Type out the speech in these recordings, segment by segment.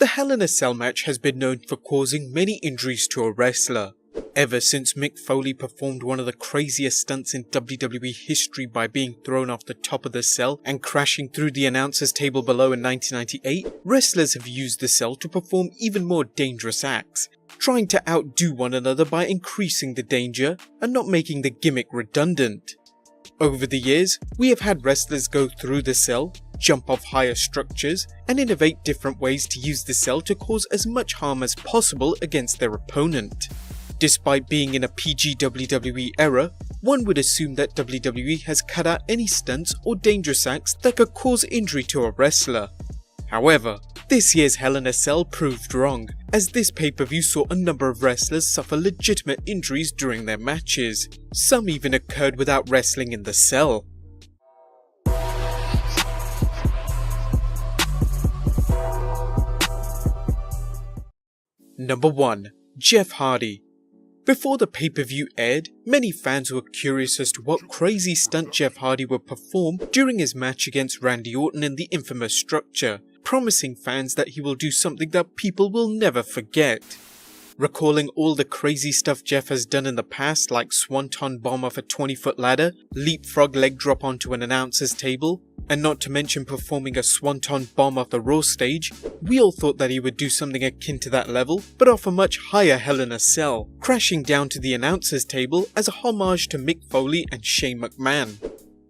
The Hell in a Cell match has been known for causing many injuries to a wrestler. Ever since Mick Foley performed one of the craziest stunts in WWE history by being thrown off the top of the cell and crashing through the announcer's table below in 1998, wrestlers have used the cell to perform even more dangerous acts, trying to outdo one another by increasing the danger and not making the gimmick redundant. Over the years, we have had wrestlers go through the cell, jump off higher structures, and innovate different ways to use the cell to cause as much harm as possible against their opponent. Despite being in a PG WWE era, one would assume that WWE has cut out any stunts or dangerous acts that could cause injury to a wrestler. However, this year's Hell in a Cell proved wrong, as this pay-per-view saw a number of wrestlers suffer legitimate injuries during their matches. Some even occurred without wrestling in the cell. Number 1. Jeff Hardy. Before the pay-per-view aired, many fans were curious as to what crazy stunt Jeff Hardy would perform during his match against Randy Orton in the infamous structure, promising fans that he will do something that people will never forget. Recalling all the crazy stuff Jeff has done in the past, like swanton bomb off a 20-foot ladder, leapfrog leg drop onto an announcer's table, and not to mention performing a swanton bomb off the Raw stage, we all thought that he would do something akin to that level, but off a much higher Hell in a Cell, crashing down to the announcer's table as a homage to Mick Foley and Shane McMahon.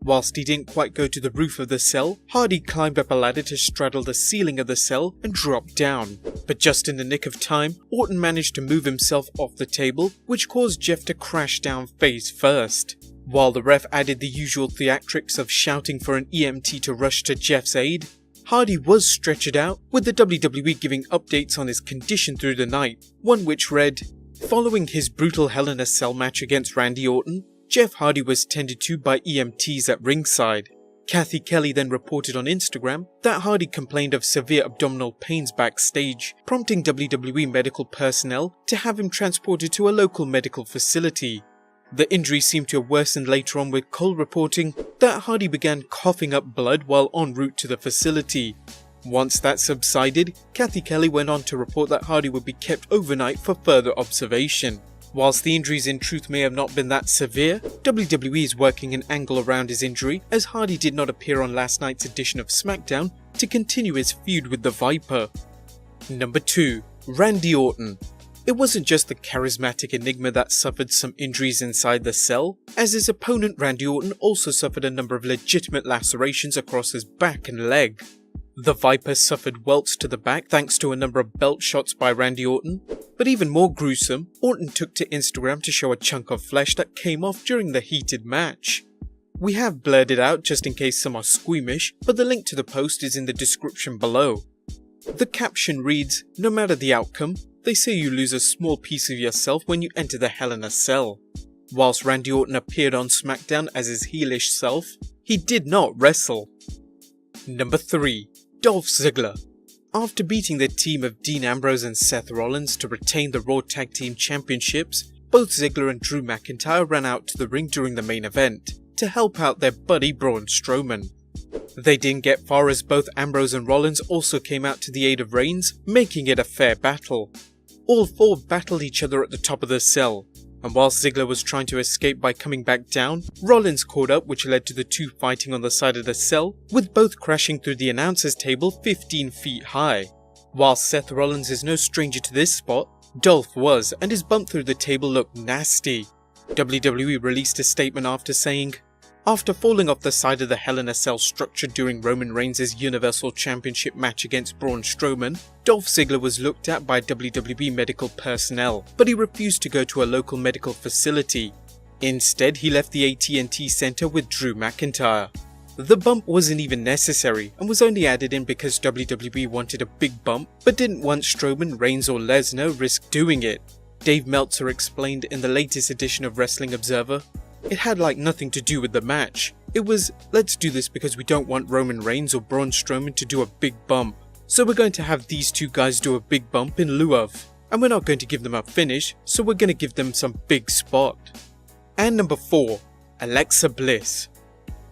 Whilst he didn't quite go to the roof of the cell, Hardy climbed up a ladder to straddle the ceiling of the cell and drop down. But just in the nick of time, Orton managed to move himself off the table, which caused Jeff to crash down face first. While the ref added the usual theatrics of shouting for an EMT to rush to Jeff's aid, Hardy was stretchered out, with the WWE giving updates on his condition through the night, one which read, "Following his brutal Hell in a Cell match against Randy Orton, Jeff Hardy was tended to by EMTs at ringside." Kathy Kelly then reported on Instagram that Hardy complained of severe abdominal pains backstage, prompting WWE medical personnel to have him transported to a local medical facility. The injury seemed to have worsened later on, with Cole reporting that Hardy began coughing up blood while en route to the facility. Once that subsided, Kathy Kelly went on to report that Hardy would be kept overnight for further observation. Whilst the injuries in truth may have not been that severe, WWE is working an angle around his injury, as Hardy did not appear on last night's edition of Smackdown to continue his feud with the Viper. Number 2. Randy Orton. It wasn't just the charismatic enigma that suffered some injuries inside the cell, as his opponent Randy Orton also suffered a number of legitimate lacerations across his back and leg. The Viper suffered welts to the back thanks to a number of belt shots by Randy Orton, but even more gruesome, Orton took to Instagram to show a chunk of flesh that came off during the heated match. We have blurred it out just in case some are squeamish, but the link to the post is in the description below. The caption reads, "No matter the outcome, they say you lose a small piece of yourself when you enter the Hell in a Cell." Whilst Randy Orton appeared on SmackDown as his heelish self, he did not wrestle. Number 3. Dolph Ziggler. After beating the team of Dean Ambrose and Seth Rollins to retain the Raw Tag Team Championships, both Ziggler and Drew McIntyre ran out to the ring during the main event to help out their buddy Braun Strowman. They didn't get far, as both Ambrose and Rollins also came out to the aid of Reigns, making it a fair battle. All four battled each other at the top of the cell, and whilst Ziggler was trying to escape by coming back down, Rollins caught up, which led to the two fighting on the side of the cell, with both crashing through the announcer's table 15 feet high. While Seth Rollins is no stranger to this spot, Dolph was, and his bump through the table looked nasty. WWE released a statement after saying, "After falling off the side of the Hell in a Cell structure during Roman Reigns' Universal Championship match against Braun Strowman, Dolph Ziggler was looked at by WWE medical personnel, but he refused to go to a local medical facility. Instead, he left the AT&T Center with Drew McIntyre. The bump wasn't even necessary and was only added in because WWE wanted a big bump but didn't want Strowman, Reigns or Lesnar risk doing it." Dave Meltzer explained in the latest edition of Wrestling Observer, "It had like nothing to do with the match. It was, let's do this because we don't want Roman Reigns or Braun Strowman to do a big bump. So we're going to have these two guys do a big bump in lieu of. And we're not going to give them a finish, so we're going to give them some big spot." And number 4. Alexa Bliss.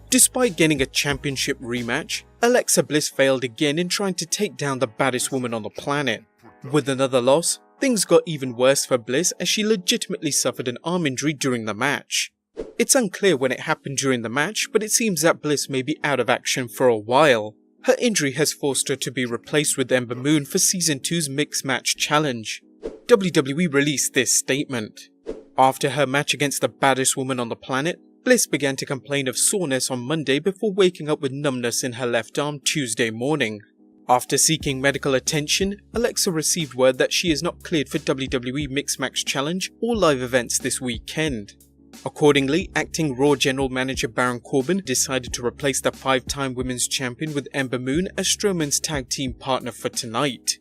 Despite getting a championship rematch, Alexa Bliss failed again in trying to take down the baddest woman on the planet. With another loss, things got even worse for Bliss as she legitimately suffered an arm injury during the match. It's unclear when it happened during the match, but it seems that Bliss may be out of action for a while. Her injury has forced her to be replaced with Ember Moon for Season 2's Mixed Match Challenge. WWE released this statement. After her match against the baddest woman on the planet, Bliss began to complain of soreness on Monday before waking up with numbness in her left arm Tuesday morning. After seeking medical attention, Alexa received word that she is not cleared for WWE Mixed Match Challenge or live events this weekend. Accordingly, acting Raw General Manager Baron Corbin decided to replace the 5-time Women's Champion with Ember Moon as Strowman's tag team partner for tonight.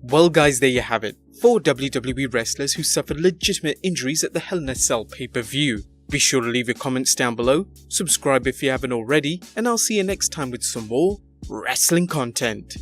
Well guys, there you have it, 4 WWE wrestlers who suffered legitimate injuries at the Hell in a Cell pay-per-view. Be sure to leave your comments down below, subscribe if you haven't already, and I'll see you next time with some more wrestling content.